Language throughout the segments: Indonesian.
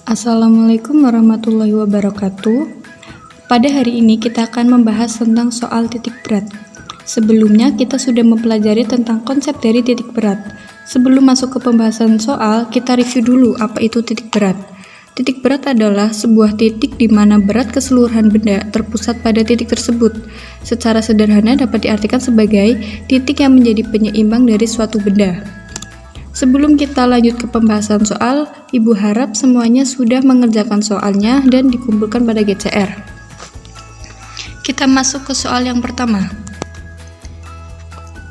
Assalamualaikum warahmatullahi wabarakatuh. Pada hari ini kita akan membahas tentang soal titik berat. Sebelumnya kita sudah mempelajari tentang konsep dari titik berat. Sebelum masuk ke pembahasan soal, kita review dulu apa itu titik berat. Titik berat adalah sebuah titik di mana berat keseluruhan benda terpusat pada titik tersebut. Secara sederhana dapat diartikan sebagai titik yang menjadi penyeimbang dari suatu benda. Sebelum kita lanjut ke pembahasan soal, Ibu harap semuanya sudah mengerjakan soalnya dan dikumpulkan pada GCR. Kita masuk ke soal yang pertama.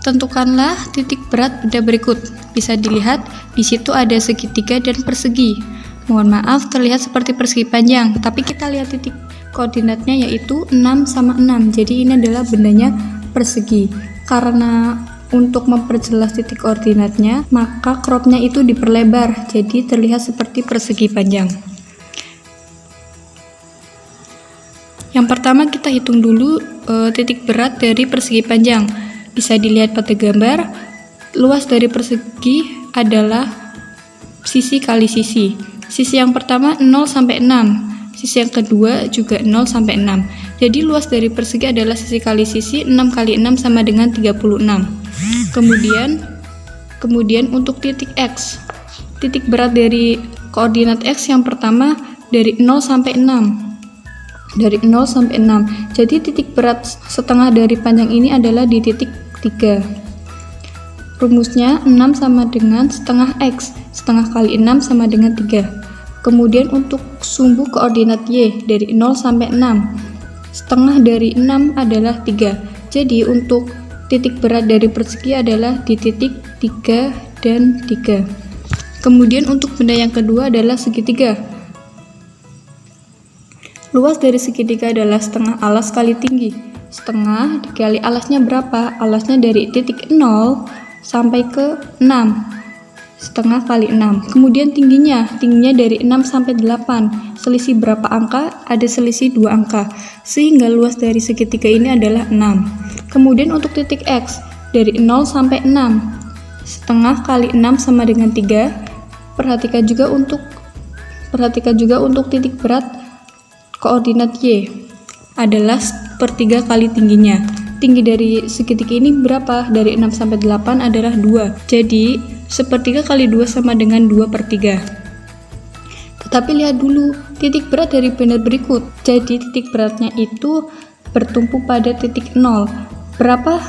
Tentukanlah titik berat benda berikut. Bisa dilihat, di situ ada segitiga dan persegi. Mohon maaf, terlihat seperti persegi panjang, tapi kita lihat titik koordinatnya yaitu 6 sama 6. Jadi ini adalah bendanya persegi. Karena untuk memperjelas titik koordinatnya, maka cropnya itu diperlebar, jadi terlihat seperti persegi panjang. Yang pertama kita hitung dulu titik berat dari persegi panjang. Bisa dilihat pada gambar, luas dari persegi adalah sisi kali sisi. Sisi yang pertama 0 sampai 6. Sisi yang kedua juga 0 sampai 6. Jadi luas dari persegi adalah sisi kali sisi, 6 kali 6 sama dengan 36. Kemudian untuk titik X. Titik berat dari koordinat X yang pertama dari 0 sampai 6. Dari 0 sampai 6. Jadi titik berat setengah dari panjang ini adalah di titik 3. Rumusnya 6 sama dengan setengah X. Setengah kali 6 sama dengan 3. Kemudian untuk sumbu koordinat Y dari 0 sampai 6. Setengah dari 6 adalah 3. Jadi untuk titik berat dari persegi adalah di titik 3 dan 3. Kemudian untuk benda yang kedua adalah segitiga. Luas dari segitiga adalah setengah alas kali tinggi. Setengah dikali alasnya berapa? Alasnya dari titik 0 sampai ke 6. Setengah kali 6. Kemudian tingginya dari 6 sampai 8. Selisih berapa angka? Ada selisih 2 angka. Sehingga luas dari segitiga ini adalah 6. Kemudian untuk titik X dari 0 sampai 6. Setengah kali 6 sama dengan 3. Perhatikan juga untuk titik berat koordinat Y adalah sepertiga kali tingginya. Tinggi dari segitiga ini berapa? Dari 6 sampai 8 adalah 2. Jadi sepertiga kali 2 sama dengan 2/3. Tetapi lihat dulu titik berat dari benda berikut. Jadi titik beratnya itu bertumpu pada titik 0. Berapa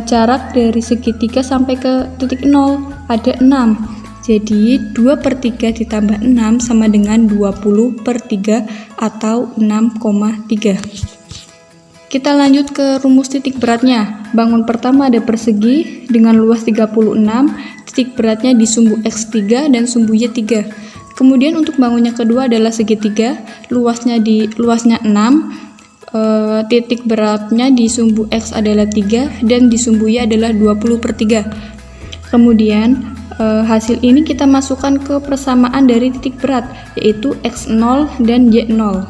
jarak dari segitiga sampai ke titik 0? Ada 6. Jadi 2/3 ditambah 6 sama dengan 20/3 atau 6,3. Kita lanjut ke rumus titik beratnya. Bangun pertama ada persegi dengan luas 36. Titik beratnya di sumbu X3 dan sumbu Y3. Kemudian untuk bangunnya kedua adalah segitiga. Luasnya 6. Titik beratnya di sumbu X adalah 3 dan di sumbu Y adalah 20/3. Kemudian hasil ini kita masukkan ke persamaan dari titik berat, yaitu X0 dan Y0.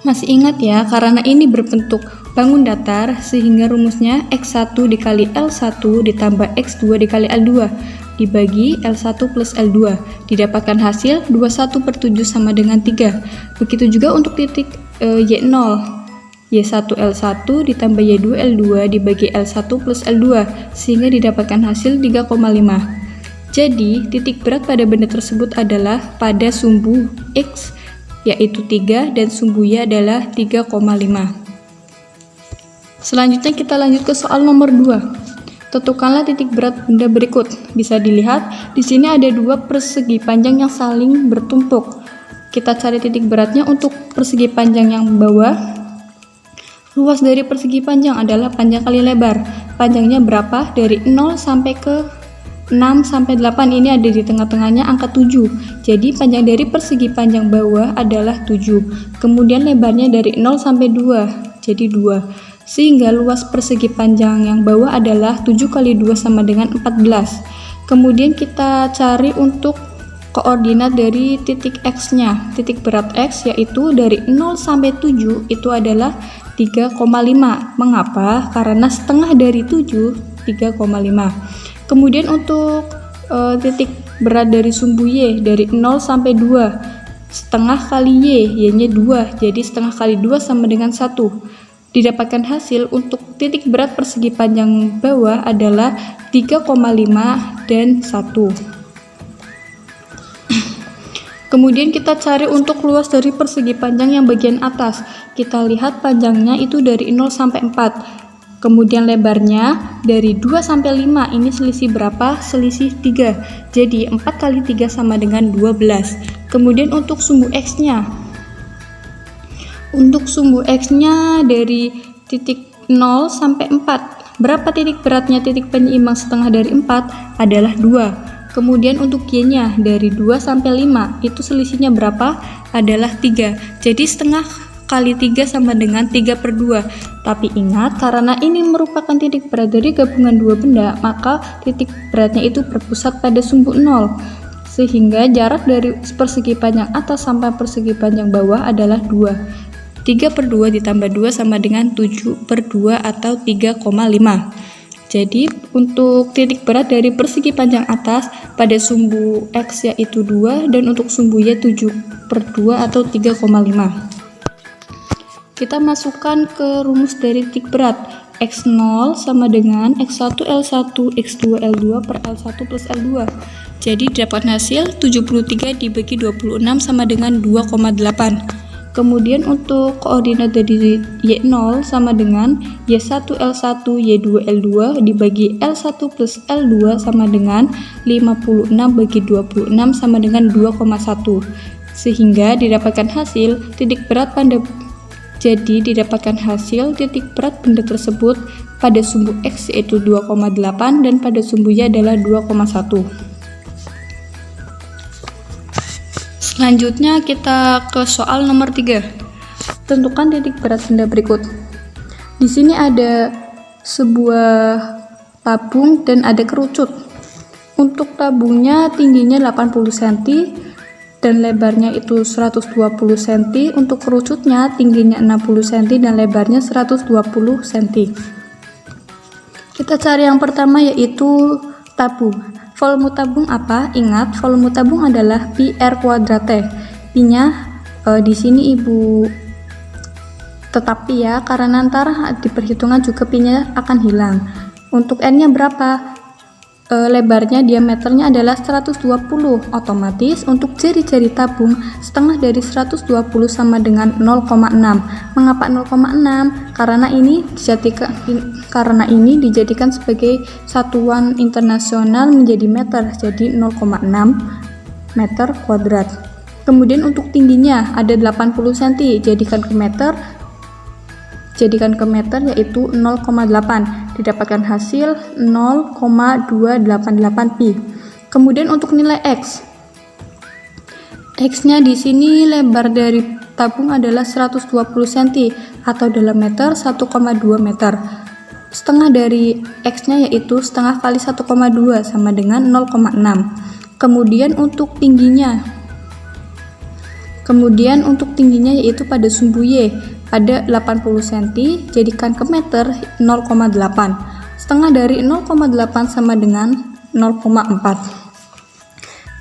Masih ingat ya, karena ini berbentuk bangun datar sehingga rumusnya X1 dikali L1 ditambah X2 dikali L2 dibagi L1 plus L2, didapatkan hasil 21/7 sama dengan 3. Begitu juga untuk titik Y0, Y1 L1 ditambah Y2 L2 dibagi L1 plus L2 sehingga didapatkan hasil 3,5. Jadi titik berat pada benda tersebut adalah pada sumbu X yaitu 3 dan sumbu Y adalah 3,5. Selanjutnya kita lanjut ke soal nomor 2. Tentukanlah titik berat benda berikut. Bisa dilihat di sini ada 2 persegi panjang yang saling bertumpuk. Kita cari titik beratnya untuk persegi panjang yang bawah. Luas dari persegi panjang adalah panjang kali lebar. Panjangnya berapa? Dari 0 sampai ke 6 sampai 8 ini ada di tengah-tengahnya angka 7. Jadi panjang dari persegi panjang bawah adalah 7. Kemudian lebarnya dari 0 sampai 2. Jadi 2. Sehingga luas persegi panjang yang bawah adalah 7 kali 2 sama dengan 14. Kemudian kita cari untuk koordinat dari titik X-nya. Titik berat X yaitu dari 0 sampai 7 itu adalah 3,5. Mengapa? Karena setengah dari 7, 3,5. Kemudian untuk titik berat dari sumbu Y dari 0 sampai 2. Setengah kali Y-nya 2, jadi setengah kali 2 sama dengan 1. Didapatkan hasil untuk titik berat persegi panjang bawah adalah 3,5 dan 1. Kemudian kita cari untuk luas dari persegi panjang yang bagian atas. Kita lihat panjangnya itu dari 0 sampai 4. Kemudian lebarnya dari 2 sampai 5. Ini selisih berapa? Selisih 3. Jadi 4 kali 3 sama dengan 12. Kemudian untuk sumbu X-nya. Untuk sumbu X-nya dari titik 0 sampai 4. Berapa titik beratnya titik penyeimbang setengah dari 4? Adalah 2. Kemudian untuk Y-nya dari 2 sampai 5. Itu selisihnya berapa? Adalah 3. Jadi setengah kali 3 sama dengan 3/2. Tapi ingat, karena ini merupakan titik berat dari gabungan dua benda, maka titik beratnya itu berpusat pada sumbu 0. Sehingga jarak dari persegi panjang atas sampai persegi panjang bawah adalah 2. 3/2 ditambah 2 sama dengan 7/2 atau 3,5. Jadi untuk titik berat dari persegi panjang atas pada sumbu X yaitu 2 dan untuk sumbu Y 7/2 atau 3,5. Kita masukkan ke rumus dari titik berat. X0 sama dengan X1 L1 X2 L2 per L1 plus L2. Jadi dapat hasil 73 dibagi 26 sama dengan 2,8. Kemudian untuk koordinat dari Y0 sama dengan Y1 L1 Y2 L2 dibagi L1 plus L2 sama dengan 56 bagi 26 sama dengan 2,1. Sehingga didapatkan hasil titik berat titik berat benda tersebut pada sumbu X yaitu 2,8 dan pada sumbu Y adalah 2,1. Selanjutnya kita ke soal nomor 3. Tentukan titik berat benda berikut. Di sini ada sebuah tabung dan ada kerucut. Untuk tabungnya tingginya 80 cm dan lebarnya itu 120 cm. Untuk kerucutnya tingginya 60 cm dan lebarnya 120 cm. Kita cari yang pertama yaitu tabung. Volume tabung apa? Ingat, volume tabung adalah pi R kuadrat. Pi-nya di sini Ibu tetapi ya, karena ntar di perhitungan juga pi-nya akan hilang. Untuk N-nya berapa? Lebarnya diameternya adalah 120, otomatis untuk jari-jari tabung setengah dari 120 sama dengan 0,6. Mengapa 0,6? Karena ini dijadikan sebagai satuan internasional menjadi meter, jadi 0,6 meter kuadrat. Kemudian untuk tingginya ada 80 cm, jadikan ke meter yaitu 0,8, didapatkan hasil 0,288 pi. Kemudian untuk nilai X-nya di sini lebar dari tabung adalah 120 cm atau dalam meter 1,2 meter. Setengah dari X-nya yaitu setengah kali 1,2 sama dengan 0,6. Kemudian untuk tingginya yaitu pada sumbu Y ada 80 cm, jadikan ke meter 0,8. Setengah dari 0,8 sama dengan 0,4.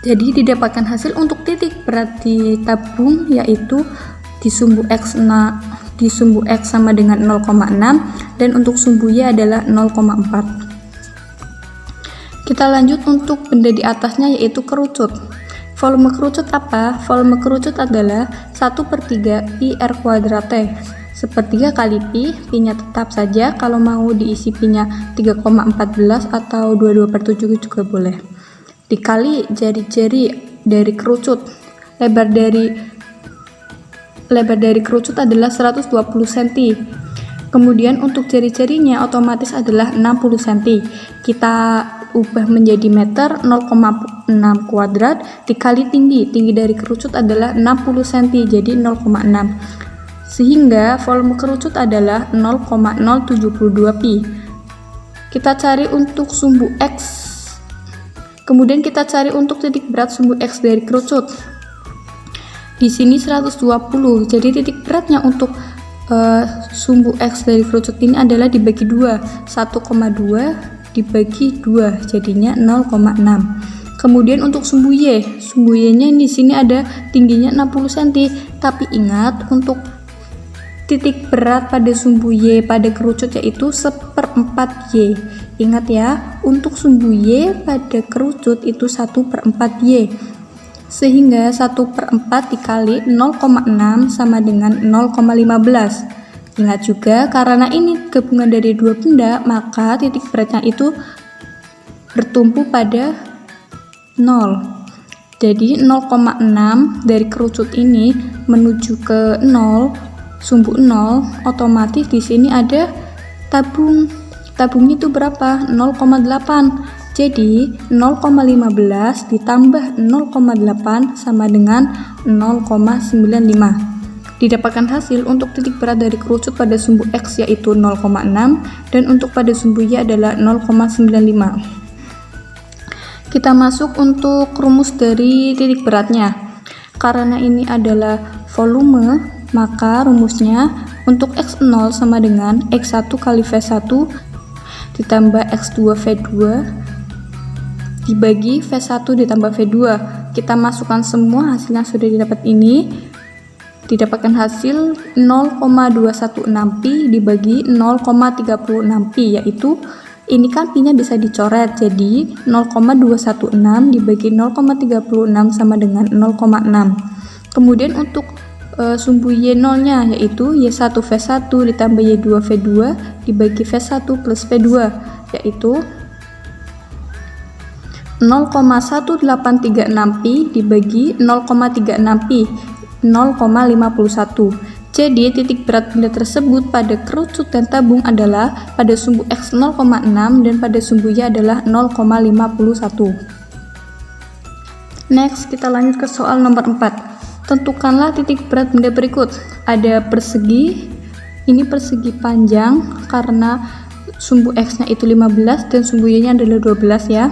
Jadi didapatkan hasil untuk titik berat di tabung yaitu di sumbu X sama dengan 0,6 dan untuk sumbu Y adalah 0,4. Kita lanjut untuk benda di atasnya yaitu kerucut. Volume kerucut apa? Volume kerucut adalah 1/3 pi R kuadrat. Sepertiga kali pi, pi-nya tetap saja, kalau mau diisi pi-nya 3,14 atau 22/7 juga boleh. Dikali jari-jari dari kerucut. Lebar dari kerucut adalah 120 cm. Kemudian untuk jari-jarinya otomatis adalah 60 cm. Kita ubah menjadi meter, 0,6 kuadrat dikali tinggi dari kerucut adalah 60 cm, jadi 0,6. Sehingga volume kerucut adalah 0,072 pi. Kita cari untuk sumbu X. Kemudian kita cari untuk titik berat sumbu X dari kerucut. Di sini 120. Jadi titik beratnya untuk sumbu X dari kerucut ini adalah dibagi 2. 1,2 dibagi 2 jadinya 0,6. Kemudian untuk sumbu Y-nya di sini ada tingginya 60 cm. Tapi ingat, untuk titik berat pada sumbu Y pada kerucut yaitu 1/4 Y. Ingat ya, untuk sumbu Y pada kerucut itu 1/4 Y. Sehingga 1/4 dikali 0,6 sama dengan 0,15. Ingat juga, karena ini gabungan dari dua benda, maka titik beratnya itu bertumpu pada 0. Jadi 0,6 dari kerucut ini menuju ke 0, sumbu 0, otomatis di sini ada tabung. Tabungnya itu berapa? 0,8. Jadi 0,15 ditambah 0,8 sama dengan 0,95. Didapatkan hasil untuk titik berat dari kerucut pada sumbu X yaitu 0,6 dan untuk pada sumbu Y adalah 0,95. Kita masuk untuk rumus dari titik beratnya. Karena ini adalah volume, maka rumusnya untuk X0 sama dengan X1 kali V1 ditambah X2 V2 dibagi V1 ditambah V2. Kita masukkan semua hasil yang sudah didapat ini. Didapatkan hasil 0,216 pi dibagi 0,36 pi, yaitu ini kan pi-nya bisa dicoret, jadi 0,216 dibagi 0,36 sama dengan 0,6. Kemudian untuk sumbu Y0 nya yaitu Y1 V1 ditambah Y2 V2 dibagi V1 plus V2, yaitu 0,1836 pi dibagi 0,36 pi, 0,51. Jadi titik berat benda tersebut pada kerucut dan tabung adalah pada sumbu X 0,6 dan pada sumbu Y adalah 0,51. Next, kita lanjut ke soal nomor 4. Tentukanlah titik berat benda berikut. Ada persegi, ini persegi panjang karena sumbu X-nya itu 15 dan sumbu Y-nya adalah 12 ya.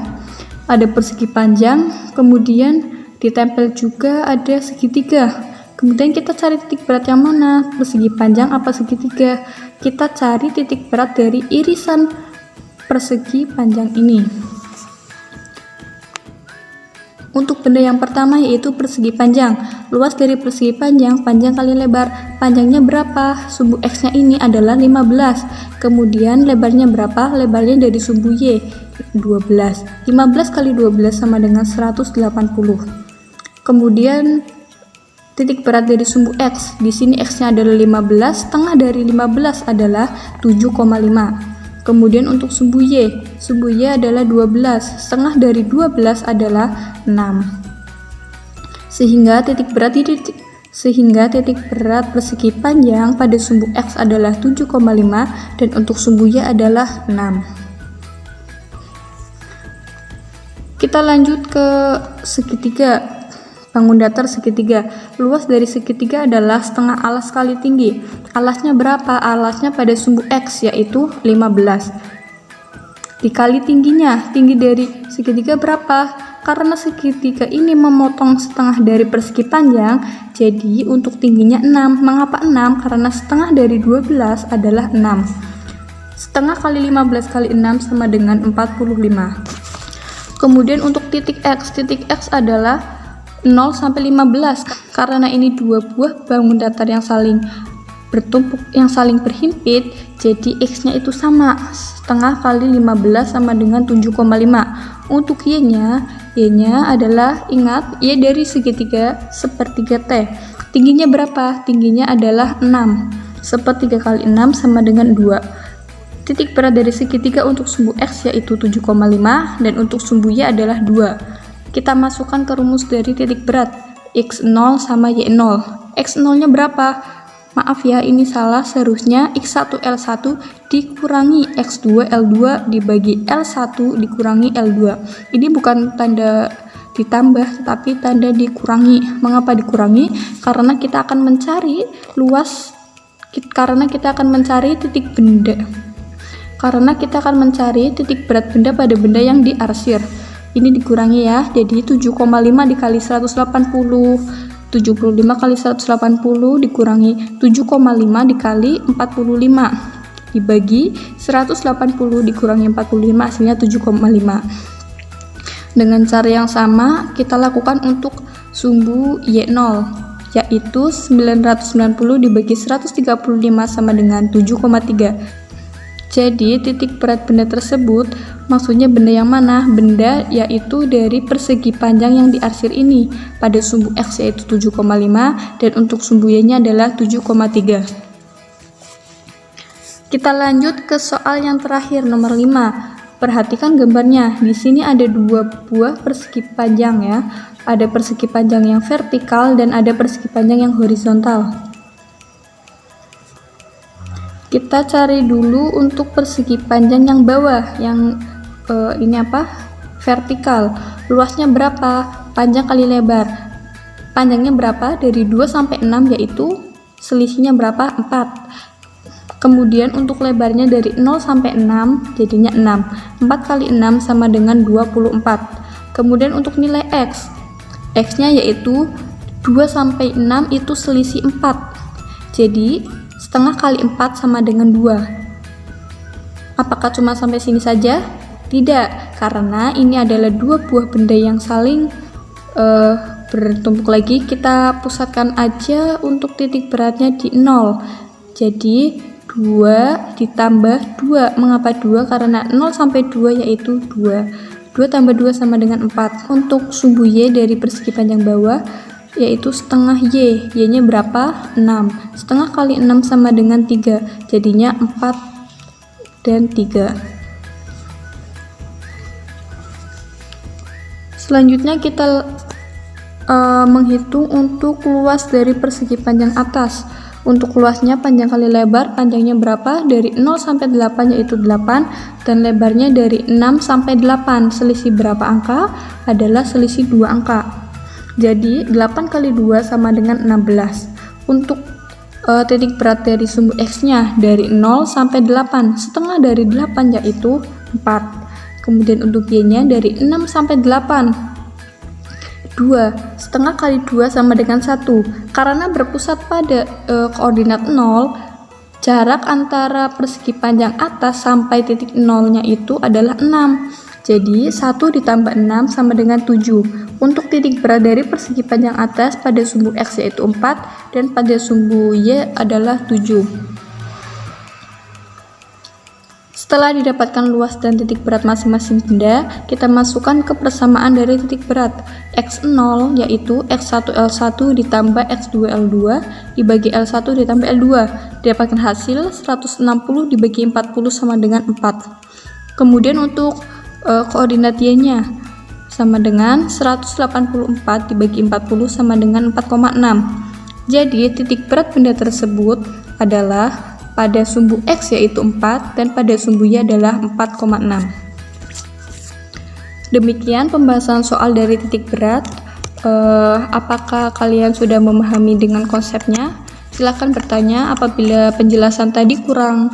Ada persegi panjang, kemudian ditempel juga ada segitiga. Kemudian kita cari titik berat yang mana, persegi panjang apa segitiga. Kita cari titik berat dari irisan persegi panjang ini. Untuk benda yang pertama yaitu persegi panjang. Luas dari persegi panjang, panjang kali lebar. Panjangnya berapa? Sumbu X-nya ini adalah 15. Kemudian lebarnya berapa? Lebarnya dari sumbu Y, 12. 15 kali 12 sama dengan 180. Kemudian titik berat dari sumbu X, di sini X-nya adalah 15, setengah dari 15 adalah 7,5. Kemudian untuk sumbu Y adalah 12, setengah dari 12 adalah 6. Sehingga titik berat persegi panjang pada sumbu X adalah 7,5 dan untuk sumbu Y adalah 6. Kita lanjut ke segitiga. Bangun datar segitiga. Luas dari segitiga adalah setengah alas kali tinggi. Alasnya berapa? Alasnya pada sumbu X yaitu 15. Dikali tingginya. Tinggi dari segitiga berapa? Karena segitiga ini memotong setengah dari persegi panjang, jadi untuk tingginya 6. Mengapa 6? Karena setengah dari 12 adalah 6. Setengah kali 15 kali 6 sama dengan 45. Kemudian untuk titik X adalah 0 sampai 15. Karena ini dua buah bangun datar yang saling bertumpuk, yang saling berhimpit, jadi X-nya itu sama. Setengah kali 15 sama dengan 7,5. Untuk Y-nya adalah, ingat, Y dari segitiga sepertiga T. Tingginya berapa? Tingginya adalah 6. Sepertiga kali 6 sama dengan 2. Titik berat dari segitiga untuk sumbu X yaitu 7,5 dan untuk sumbu Y adalah 2. Kita masukkan ke rumus dari titik berat X0 sama Y0. X0 nya berapa? Maaf ya, ini salah, seharusnya X1 L1 dikurangi X2 L2 dibagi L1 dikurangi L2. Ini bukan tanda ditambah tetapi tanda dikurangi. Mengapa dikurangi? Karena kita akan mencari titik benda. Karena kita akan mencari titik berat benda pada benda yang diarsir. Ini dikurangi ya, jadi 7,5 dikali 180, 75 kali 180 dikurangi 7,5 dikali 45 dibagi 180 dikurangi 45, hasilnya 7,5. Dengan cara yang sama kita lakukan untuk sumbu Y0, yaitu 990 dibagi 135 sama dengan 7,3. Jadi titik berat benda tersebut maksudnya benda yang mana? Benda yaitu dari persegi panjang yang diarsir ini. Pada sumbu X yaitu 7,5 dan untuk sumbu Y-nya adalah 7,3. Kita lanjut ke soal yang terakhir, nomor 5. Perhatikan gambarnya. Di sini ada dua buah persegi panjang ya. Ada persegi panjang yang vertikal dan ada persegi panjang yang horizontal. Kita cari dulu untuk persegi panjang yang bawah, yang vertikal. Luasnya berapa? Panjang kali lebar. Panjangnya berapa? Dari 2 sampai 6, yaitu selisihnya berapa? 4. Kemudian untuk lebarnya dari 0 sampai 6, jadinya 6. 4 kali 6 sama dengan 24. Kemudian untuk nilai X. X-nya yaitu 2 sampai 6 itu selisih 4. Jadi setengah kali 4 sama dengan 2. Apakah cuma sampai sini saja? Tidak, karena ini adalah dua buah benda yang saling bertumpuk lagi. Kita pusatkan aja untuk titik beratnya di 0. Jadi 2 ditambah 2. Mengapa 2? Karena 0 sampai 2 yaitu 2. 2 tambah 2 sama dengan 4. Untuk sumbu Y dari persegi panjang bawah yaitu setengah Y. Y-nya berapa? 6. Setengah kali 6 sama dengan 3. Jadinya 4 dan 3. Selanjutnya kita menghitung untuk luas dari persegi panjang atas. Untuk luasnya panjang kali lebar, panjangnya berapa? Dari 0 sampai 8 yaitu 8 dan lebarnya dari 6 sampai 8. Selisih berapa angka? Adalah selisih 2 angka. Jadi 8 kali 2 sama dengan 16. Untuk titik berat dari sumbu X-nya dari 0 sampai 8. Setengah dari 8 yaitu 4. Kemudian untuk Y-nya dari 6 sampai 8. 2. Setengah kali 2 sama dengan 1. Karena berpusat pada koordinat 0, jarak antara persegi panjang atas sampai titik 0-nya itu adalah 6. Jadi 1 ditambah 6 sama dengan 7. Untuk titik berat dari persegi panjang atas pada sumbu X yaitu 4 dan pada sumbu Y adalah 7. Setelah didapatkan luas dan titik berat masing-masing benda, kita masukkan ke persamaan dari titik berat. X0 yaitu X1L1 ditambah X2L2 dibagi L1 ditambah L2. Didapatkan hasil 160 dibagi 40 sama dengan 4. Kemudian untuk koordinat Y-nya sama dengan 184 dibagi 40 sama dengan 4,6. Jadi titik berat benda tersebut adalah pada sumbu X yaitu 4 dan pada sumbu Y adalah 4,6. Demikian pembahasan soal dari titik berat. Apakah kalian sudah memahami dengan konsepnya? Silahkan bertanya apabila penjelasan tadi kurang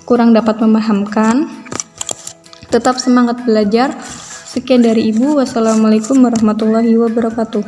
dapat memahamkan. Tetap semangat belajar. Sekian dari Ibu. Wassalamualaikum warahmatullahi wabarakatuh.